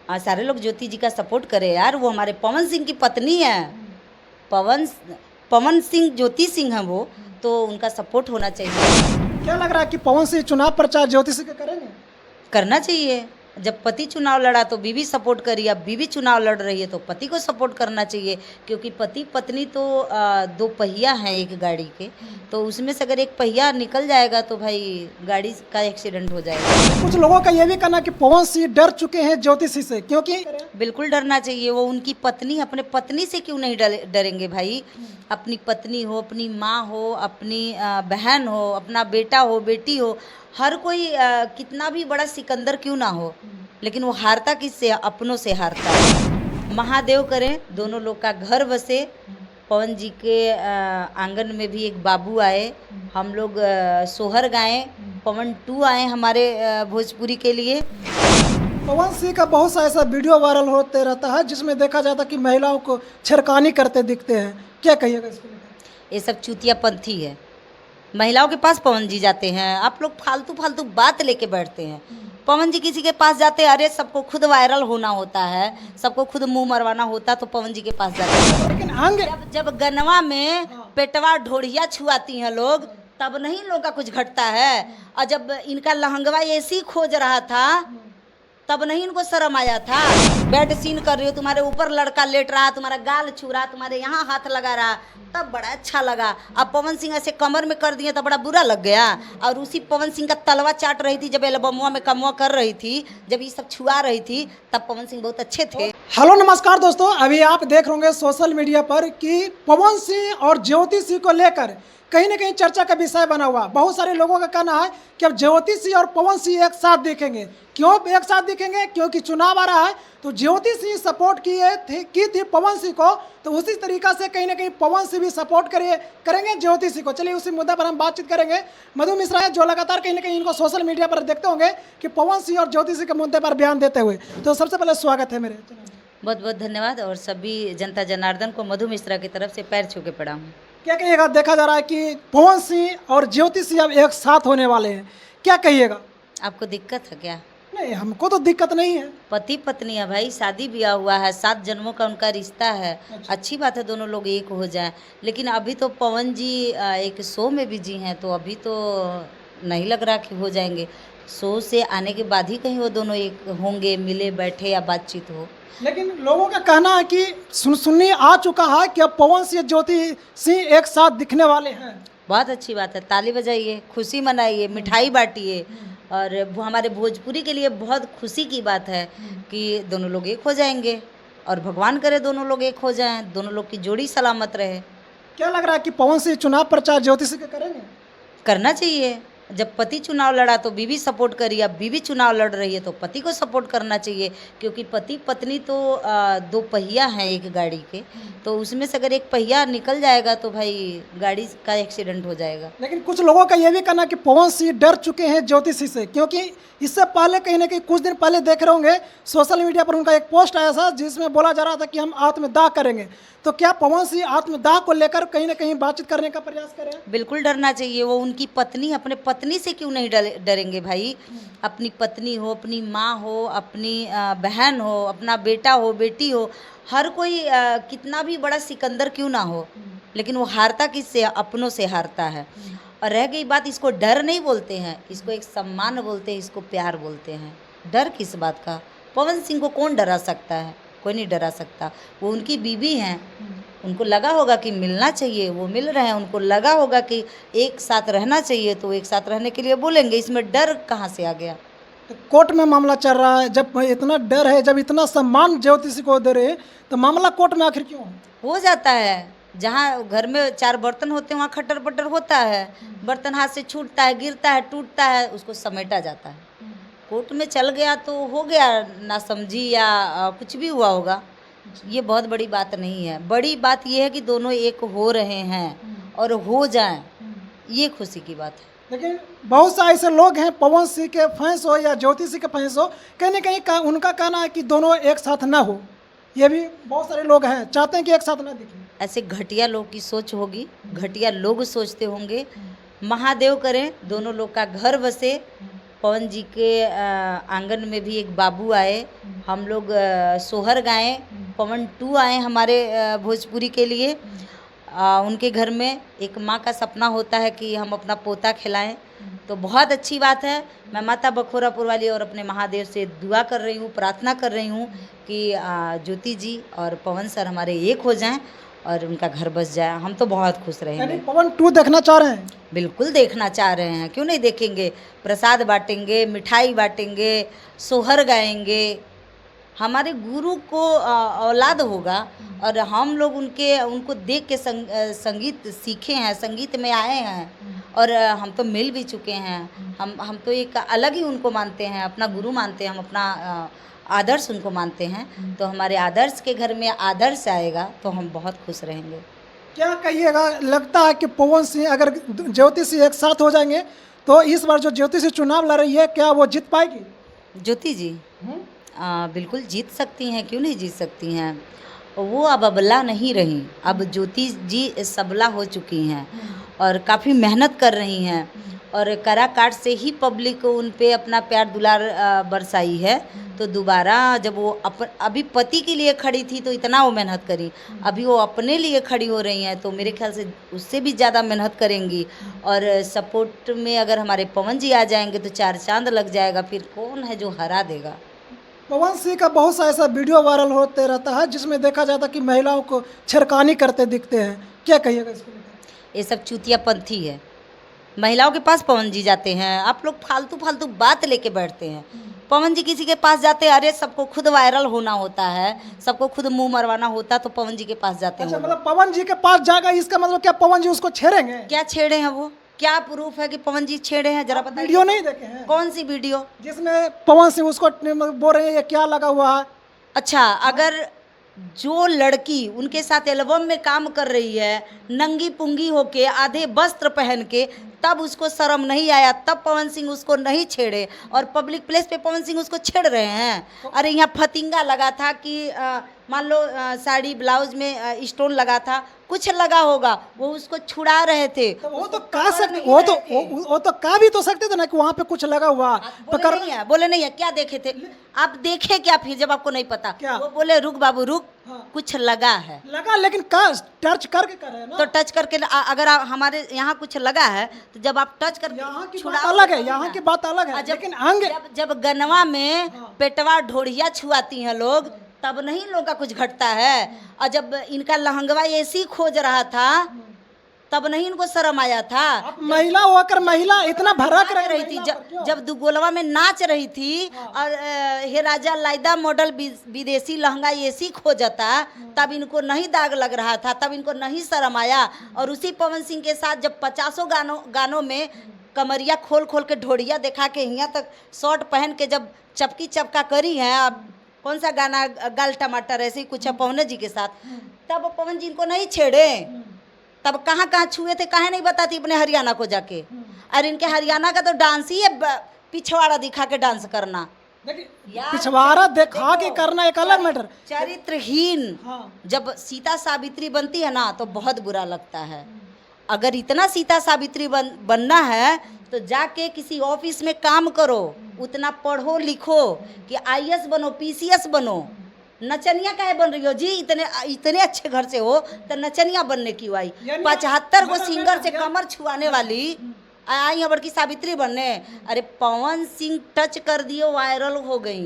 सारे लोग ज्योति जी का सपोर्ट करें यार। वो हमारे पवन सिंह की पत्नी है। पवन पवन सिंह, ज्योति सिंह है वो, तो उनका सपोर्ट होना चाहिए। क्या लग रहा है कि पवन सिंह चुनाव प्रचार ज्योति सिंह का करेंगे? करना चाहिए। जब पति चुनाव लड़ा तो बीवी सपोर्ट करी, अब बीवी चुनाव लड़ रही है तो पति को सपोर्ट करना चाहिए, क्योंकि पति पत्नी तो दो पहिया हैं एक गाड़ी के, तो उसमें से अगर एक पहिया निकल जाएगा तो भाई गाड़ी का एक्सीडेंट हो जाएगा। कुछ लोगों का यह भी कहना कि पवन सिंह डर चुके हैं ज्योति सिंह से, क्योंकि बिल्कुल डरना चाहिए। वो उनकी पत्नी, अपने पत्नी से क्यों नहीं डरेंगे भाई? अपनी पत्नी हो, अपनी माँ हो, अपनी बहन हो, अपना बेटा हो, बेटी हो, हर कोई कितना भी बड़ा सिकंदर क्यों ना हो, लेकिन वो हारता किससे? अपनों से हारता है। महादेव करें दोनों लोग का घर बसे। पवन जी के आंगन में भी एक बाबू आए, हम लोग सोहर गाएं, पवन 2 आए हमारे भोजपुरी के लिए। पवन सिंह का बहुत सा ऐसा वीडियो वायरल होते रहता है जिसमें देखा जाता है कि महिलाओं को छेड़खानी करते दिखते हैं, क्या कहिएगा इसको लेकर? ये सब चूतियापंथी है। महिलाओं के पास पवन जी जाते हैं, आप लोग फालतू फालतू बात लेके बैठते हैं। पवन जी किसी के पास जाते हैं, अरे सबको खुद वायरल होना होता है, सबको खुद मुंह मरवाना होता तो पवन जी के पास जाते हैं। लेकिन अंग जब गनवा में पेटवा ढोड़िया छुआती हैं लोग, तब नहीं लोग का कुछ घटता है। और जब इनका लहंगवा ऐसी खोज रहा था तब नहीं इनको शर्म आया था। बेड सीन कर रही हो, तुम्हारे ऊपर लड़का लेट रहा, तुम्हारा गाल छू रहा, तुम्हारे यहाँ हाथ लगा रहा, तब बड़ा अच्छा लगा। अब पवन सिंह ऐसे कमर में कर दिए तब बड़ा बुरा लग गया। और उसी पवन सिंह का तलवा चाट रही थी जब एल्बमुआ में कमुआ कर रही थी, जब ये सब छुआ रही थी, तब पवन सिंह बहुत अच्छे थे। हेलो नमस्कार दोस्तों, अभी आप देख रहे होंगे सोशल मीडिया पर कि पवन सिंह और ज्योति सिंह को लेकर कहीं ना कहीं चर्चा का विषय बना हुआ। बहुत सारे लोगों का कहना है कि अब ज्योति सिंह और पवन सिंह एक साथ दिखेंगे। क्यों एक साथ दिखेंगे? क्योंकि चुनाव आ रहा है, तो ज्योति सिंह सपोर्ट की थी पवन सिंह को, तो उसी तरीका से कहीं ना कहीं पवन सिंह भी सपोर्ट करेंगे ज्योति सिंह को। चलिए उसी मुद्दा पर हम बातचीत करेंगे। मधु मिश्रा है जो लगातार कहीं ना कहीं इनको सोशल मीडिया पर देखते होंगे कि पवन सिंह और ज्योति सिंह के मुद्दे पर बयान देते हुए। तो सबसे पहले स्वागत है मेरे चैनल में। बहुत बहुत धन्यवाद। और सभी जनता जनार्दन को मधु मिश्रा की तरफ से पैर छू के प्रणाम। क्या कहिएगा? देखा जा रहा है कि पवन सिंह और ज्योति सिंह अब एक साथ होने वाले हैं, क्या कहिएगा? आपको दिक्कत है क्या? नहीं, हमको तो दिक्कत नहीं है। पति पत्नी है भाई, शादी ब्याह हुआ है, 7 जन्मों का उनका रिश्ता है। अच्छी बात है दोनों लोग एक हो जाएं। लेकिन अभी तो पवन जी एक शो में बिजी हैं, तो अभी तो नहीं लग रहा कि हो जाएंगे। शो से आने के बाद ही कहीं वो दोनों एक होंगे, मिले बैठे या बातचीत हो। लेकिन लोगों का कहना है कि सुनने आ चुका है कि अब पवन सिंह ज्योति सिंह एक साथ दिखने वाले हैं। बहुत अच्छी बात है, ताली बजाइए, खुशी मनाइए, मिठाई बांटिए। और हमारे भोजपुरी के लिए बहुत खुशी की बात है कि दोनों लोग एक हो जाएंगे, और भगवान करे दोनों लोग एक हो जाएं, दोनों लोग की जोड़ी सलामत रहे। क्या लग रहा है कि पवन सिंह चुनाव प्रचार ज्योति सिंह का करेंगे? करना चाहिए। जब पति चुनाव लड़ा तो बीवी सपोर्ट करी, अब बीवी चुनाव लड़ रही है तो पति को सपोर्ट करना चाहिए, क्योंकि पति पत्नी तो दो पहिया हैं एक गाड़ी के, तो उसमें से अगर एक पहिया निकल जाएगा तो भाई गाड़ी का एक्सीडेंट हो जाएगा। लेकिन कुछ लोगों का यह भी कहना कि पवन सिंह डर चुके हैं ज्योति सिंह से, क्योंकि इससे पहले कहीं ना कहीं कुछ दिन पहले देख रहे होंगे सोशल मीडिया पर उनका एक पोस्ट आया था जिसमें बोला जा रहा था कि हम आत्मदाह करेंगे। तो क्या पवन सिंह आत्मदाह को लेकर कहीं ना कहीं बातचीत करने का प्रयास करें? बिल्कुल डरना चाहिए। वो उनकी पत्नी, अपने पत्नी से क्यों नहीं डरेंगे भाई? अपनी पत्नी हो, अपनी माँ हो, अपनी बहन हो, अपना बेटा हो, बेटी हो, हर कोई कितना भी बड़ा सिकंदर क्यों ना हो, लेकिन वो हारता किससे? अपनों से हारता है। और रह गई बात, इसको डर नहीं बोलते हैं, इसको एक सम्मान बोलते हैं, इसको प्यार बोलते हैं। डर किस बात का? पवन सिंह को कौन डरा सकता है? कोई नहीं डरा सकता। वो उनकी बीवी हैं, उनको लगा होगा कि मिलना चाहिए, वो मिल रहे हैं। उनको लगा होगा कि एक साथ रहना चाहिए, तो एक साथ रहने के लिए बोलेंगे। इसमें डर कहाँ से आ गया? तो कोर्ट में मामला चल रहा है, जब इतना डर है, जब इतना सम्मान ज्योति सिंह को दे रहे हैं, तो मामला कोर्ट में आखिर क्यों? हो जाता है। जहाँ घर में 4 बर्तन होते हैं वहाँ खट्टर पट्टर होता है। बर्तन हाथ से छूटता है, गिरता है, टूटता है, उसको समेटा जाता है। कोर्ट में चल गया तो हो गया, ना समझी या कुछ भी हुआ होगा। ये बहुत बड़ी बात नहीं है। बड़ी बात ये है कि दोनों एक हो रहे हैं और हो जाएं, ये खुशी की बात है। लेकिन बहुत से ऐसे लोग हैं, पवन सिंह के फैंस हो या ज्योति सिंह के फैंस हो, कहीं ना कहीं उनका कहना है कि दोनों एक साथ ना हो। ये भी बहुत सारे लोग हैं, चाहते हैं कि एक साथ ना दिखें। ऐसे घटिया लोग की सोच होगी, घटिया लोग सोचते होंगे। महादेव करें दोनों लोग का घर बसे। पवन जी के आंगन में भी एक बाबू आए, हम लोग सोहर गाएं, पवन 2 आए हमारे भोजपुरी के लिए। उनके घर में एक माँ का सपना होता है कि हम अपना पोता खिलाएं, तो बहुत अच्छी बात है। मैं माता बखोरापुर वाली और अपने महादेव से दुआ कर रही हूँ, प्रार्थना कर रही हूँ कि ज्योति जी और पवन सर हमारे एक हो जाएं और उनका घर बस जाए। हम तो बहुत खुश यानी रहेंगे। पवन 2 देखना चाह रहे हैं? बिल्कुल देखना चाह रहे हैं, क्यों नहीं देखेंगे। प्रसाद बांटेंगे, मिठाई बांटेंगे, सोहर गाएंगे। हमारे गुरु को औलाद होगा और हम लोग उनको देख के संगीत सीखे हैं, संगीत में आए हैं और हम तो मिल भी चुके हैं। हम तो एक अलग ही उनको मानते हैं, अपना गुरु मानते हैं, हम अपना आदर्श उनको मानते हैं। तो हमारे आदर्श के घर में आदर्श आएगा तो हम बहुत खुश रहेंगे। क्या कहिएगा, लगता है कि पवन सिंह अगर ज्योति सिंह एक साथ हो जाएंगे तो इस बार जो ज्योति सिंह चुनाव लड़ रही है क्या वो जीत पाएगी? ज्योति जी बिल्कुल जीत सकती हैं, क्यों नहीं जीत सकती हैं। वो अब अबला नहीं रही, अब ज्योति जी सबला हो चुकी हैं और काफ़ी मेहनत कर रही हैं और काराकाट से ही पब्लिक उन पे अपना प्यार दुलार बरसाई है। तो दोबारा जब वो अभी पति के लिए खड़ी थी तो इतना वो मेहनत करी, अभी वो अपने लिए खड़ी हो रही हैं तो मेरे ख्याल से उससे भी ज़्यादा मेहनत करेंगी। और सपोर्ट में अगर हमारे पवन जी आ जाएंगे तो 4 चांद लग जाएगा, फिर कौन है जो हरा देगा। पवन सिंह का बहुत सा ऐसा वीडियो वायरल होते रहता है जिसमें देखा जाता है कि महिलाओं को छेड़खानी करते दिखते हैं, क्या कहिएगा इसको लेकर? ये सब चूतियापंथी है। महिलाओं के पास पवन जी जाते हैं, आप लोग फालतू फालतू बात लेके बैठते हैं। पवन जी किसी के पास जाते हैं, अरे सबको खुद वायरल होना होता है, सबको खुद मुंह मरवाना होता है तो पवन जी के पास जाते हैं। अच्छा, मतलब पवन जी के पास जाएगा, इसका मतलब क्या पवन जी उसको छेड़ेंगे? क्या छेड़े हैं वो? क्या प्रूफ है कि पवन जी छेड़े हैं? जरा बताइए। वीडियो नहीं देखे हैं? कौन सी वीडियो? जिसमें पवन सिंह उसको बोल रहे हैं ये क्या लगा हुआ है? अच्छा, अगर जो लड़की उनके साथ एल्बम में काम कर रही है नंगी पुंगी होके, आधे वस्त्र पहन के, तब उसको शर्म नहीं आया, तब पवन सिंह उसको नहीं छेड़े और पब्लिक प्लेस पे पवन सिंह उसको छेड़ रहे हैं। अरे यहाँ फतिंगा लगा था कि मान लो साड़ी ब्लाउज में स्टोन लगा था, कुछ लगा होगा, वो उसको छुड़ा रहे थे। तो वो तो कह सकते, वो तो कह भी तो सकते थे ना कि वहाँ पे कुछ लगा हुआ। बोले नहीं है, क्या देखे थे आप? देखे क्या फिर जब आपको नहीं पता? क्या? वो बोले रुक बाबू रुक, कुछ लगा है। लगा, लेकिन टच करके कर रहे हैं ना। तो टच करके अगर हमारे यहाँ कुछ लगा है तो जब आप टच करके यहाँ की बात अलग है, यहाँ की बात अलग है, लेकिन आगे जब गनवा में पेटवा ढोड़िया छुआती हैं लोग तब नहीं लोगों का कुछ घटता है। और जब इनका लहंगवा ऐसी खोज रहा था तब नहीं इनको शर्म आया था। महिला होकर महिला इतना भड़क रही थी, जब दुगोलवा में नाच रही थी और हे राजा लाइदा मॉडल विदेशी लहंगा ऐसी खोजता, तब इनको नहीं दाग लग रहा था, तब इनको नहीं शर्म आया। और उसी पवन सिंह के साथ जब 50 गानों में कमरिया खोल खोल के ढोड़िया दिखा के यहाँ तक शॉर्ट पहन के जब चपकी चपका करी है, अब कौन सा गाना गाल टमाटर ऐसे ही कुछ है पवन जी के साथ, तब पवन जी इनको नहीं छेड़े। तब कहाँ कहाँ छुए थे, काहे नहीं बताती अपने हरियाणा को जाके। अरे इनके हरियाणा का तो डांस ही है पिछवाड़ा दिखा के डांस करना। पिछवाड़ा दिखा के करना एक अलग मैटर। चरित्रहीन जब सीता सावित्री बनती है ना तो बहुत बुरा लगता है। अगर इतना सीता सावित्री बनना है तो जाके किसी ऑफिस में काम करो, उतना पढ़ो लिखो कि IAS बनो, PCS बनो। नचनिया काहे बन रही हो जी? इतने अच्छे घर से हो तो नचनिया बनने की आई। 75 को सिंगर से कमर छुआने वाली आई है बड़की सावित्री बनने। अरे पवन सिंह टच कर दिए, वायरल हो गई।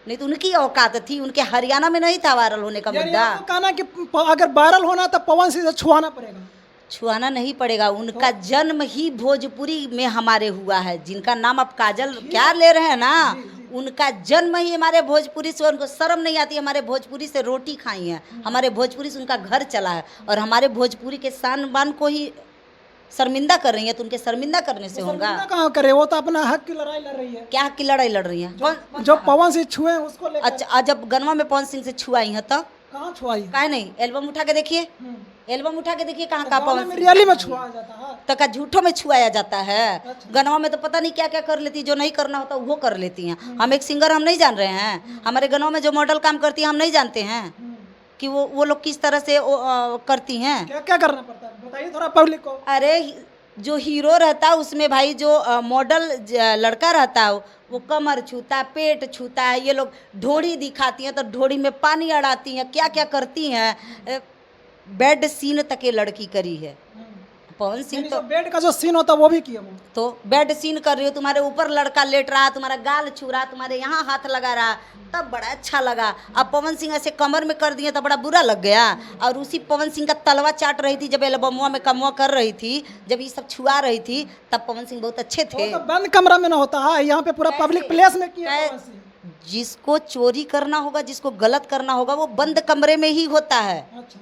नहीं तो उनकी औकात थी, उनके हरियाणा में नहीं था वायरल होने का मुद्दा। कहना कि अगर वायरल होना तो पवन सिंह से छुआना पड़ेगा। छुआना नहीं पड़ेगा, उनका जन्म ही भोजपुरी में हमारे हुआ है। जिनका नाम आप काजल क्या ले रहे हैं ना, उनका जन्म ही हमारे भोजपुरी से। उनको शर्म नहीं आती, हमारे भोजपुरी से रोटी खाई है, हमारे भोजपुरी से उनका घर चला है और हमारे भोजपुरी के शान बान को ही शर्मिंदा कर रही है। तो उनके शर्मिंदा करने से होगा? कहाँ करे, वो तो अपना हक की लड़ाई लड़ रही है। क्या हक की लड़ाई लड़ रही है? जो पवन सिंह छुए उसको लेकर। अच्छा, जब गनवा में पवन सिंह से छुआई है तो कहाँ छुआई? काहे नहीं? एल्बम उठा के देखिए, एल्बम उठा के देखिए कहाँ का पवन सिंह रियली में छुआया जाता है तो का झूठों में छुआया जाता है। गनवा में तो पता नहीं क्या क्या कर लेती, जो नहीं करना होता वो कर लेती हैं। हम एक सिंगर हम नहीं जान रहे हैं, हमारे गनवा में जो मॉडल काम करती है हम नहीं जानते हैं कि वो लोग किस तरह से करती हैं। क्या क्या करना पड़ता है बताइए थोड़ा पब्लिक को। अरे जो हीरो रहता है उसमें भाई जो मॉडल लड़का रहता है वो कमर छूता है, पेट छूता है, ये लोग ढोड़ी दिखाती हैं तो ढोड़ी में पानी अड़ाती हैं, क्या क्या करती हैं। बेड सीन तक ये लड़की करी है। पवन सिंह यानी तो जो बेड का जो सीन होता है वो भी किया वो। तो बेड सीन कर रही हो, तुम्हारे ऊपर लड़का लेट रहा, तुम्हारा गाल छू रहा, तुम्हारे यहाँ हाथ लगा रहा, तब बड़ा अच्छा लगा। अब पवन सिंह ऐसे कमर में कर दिए तो बड़ा बुरा लग गया। और उसी पवन सिंह का तलवा चाट रही थी जब एल्बमुआ में कमुआ कर रही थी, जब ये सब छुआ रही थी, तब पवन सिंह बहुत अच्छे वो थे। तो बंद कमरा में ना होता है, यहाँ पे पूरा पब्लिक प्लेस में किया कै- पवन सिंह। जिसको चोरी करना होगा, जिसको गलत करना होगा, वो बंद कमरे में ही होता है। अच्छा,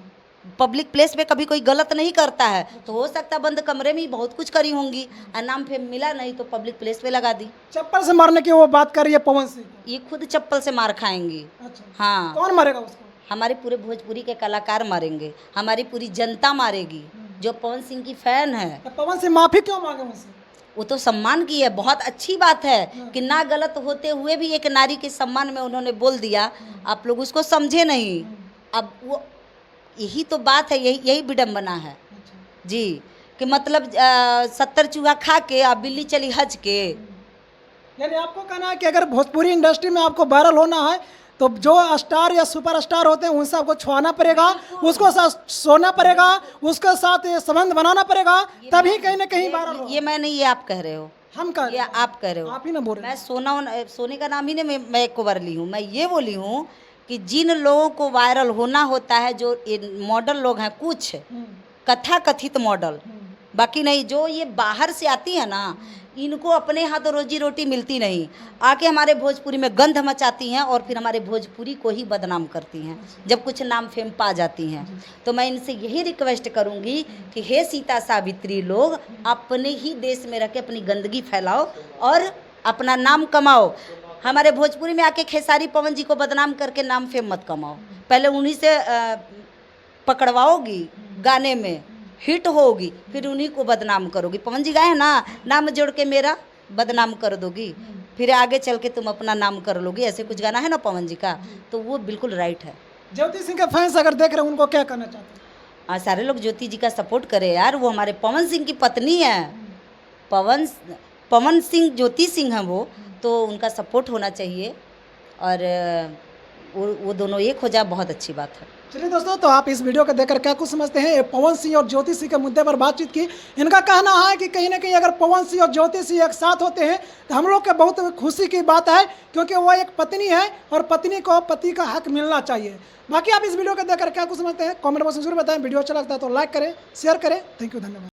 पब्लिक प्लेस में कभी कोई गलत नहीं करता है। तो हो सकता है बंद कमरे में ही बहुत कुछ करी होंगी, नाम पे मिला नहीं तो पब्लिक प्लेस पे लगा दी। चप्पल से मारने की वो बात कर रही है पवन सिंह को। ये खुद चप्पल से मार खाएंगी। अच्छा, हाँ, कौन मारेगा उसको? हमारे पूरे भोजपुरी के कलाकार मारेंगे, हमारी पूरी जनता मारेगी जो पवन सिंह की फैन है। तो पवन सिंह माफी क्यों मांगे उनसे? वो तो सम्मान की है, बहुत अच्छी बात है कि ना गलत होते हुए भी एक नारी के सम्मान में उन्होंने बोल दिया। आप लोग उसको समझे नहीं। अब वो यही तो बात है, यही विडम्बना है अच्छा, जी, कि मतलब 70 चूहा खा के अब बिल्ली चली हज के। यानी आपको कहना है कि अगर भोजपुरी इंडस्ट्री में आपको वायरल होना है तो जो स्टार या सुपर स्टार होते हैं उनसे आपको छुआना पड़ेगा, उसको साथ सोना पड़ेगा, उसके साथ ये संबंध बनाना पड़ेगा, तभी कहीं ना कहीं वायरल हो। ये मैं नहीं, ये आप कह रहे हो, हम कह रहे ये हैं, आप कह रहे हो। आप ही ना बोल रहे मैं सोने का नाम ही नहीं मैं एक बार ली हूँ। मैं ये बोली हूँ कि जिन लोगों को वायरल होना होता है, जो मॉडल लोग हैं, कुछ हैं। कथा कथित मॉडल, बाकी नहीं। जो ये बाहर से आती है ना, इनको अपने हाथ रोजी रोटी मिलती नहीं, आके हमारे भोजपुरी में गंध मचाती हैं और फिर हमारे भोजपुरी को ही बदनाम करती हैं जब कुछ नाम फेम पा जाती हैं। तो मैं इनसे यही रिक्वेस्ट करूंगी कि हे सीता सावित्री लोग, अपने ही देश में रह के अपनी गंदगी फैलाओ और अपना नाम कमाओ। हमारे भोजपुरी में आके खेसारी पवन जी को बदनाम करके नाम फेम मत कमाओ। पहले उन्हीं से पकड़वाओगी, गाने में हिट होगी, फिर उन्हीं को बदनाम करोगी। पवन जी गाए हैं ना, नाम जोड़ के मेरा बदनाम कर दोगी, फिर आगे चल के तुम अपना नाम कर लोगी। ऐसे कुछ गाना है ना पवन जी का, तो वो बिल्कुल राइट है। ज्योति सिंह के फैंस अगर देख रहे हैं उनको क्या कहना चाहते हैं? सारे लोग ज्योति जी का सपोर्ट करें यार, वो हमारे पवन सिंह की पत्नी है। पवन सिंह ज्योति सिंह है वो, तो उनका सपोर्ट होना चाहिए और वो दोनों एक हो जाए, बहुत अच्छी बात है। चलिए दोस्तों, तो आप इस वीडियो को देखकर क्या कुछ समझते हैं? पवन सिंह और ज्योति सिंह के मुद्दे पर बातचीत की। इनका कहना है कि कहीं ना कहीं अगर पवन सिंह और ज्योति सिंह एक साथ होते हैं तो हम लोग के बहुत खुशी की बात है, क्योंकि वो एक पत्नी है और पत्नी को पति का हक मिलना चाहिए। बाकी आप इस वीडियो को देखकर क्या कुछ समझते हैं कमेंट बॉक्स में जरूर बताएं। वीडियो अच्छा लगता है तो लाइक करें, शेयर करें। थैंक यू, धन्यवाद।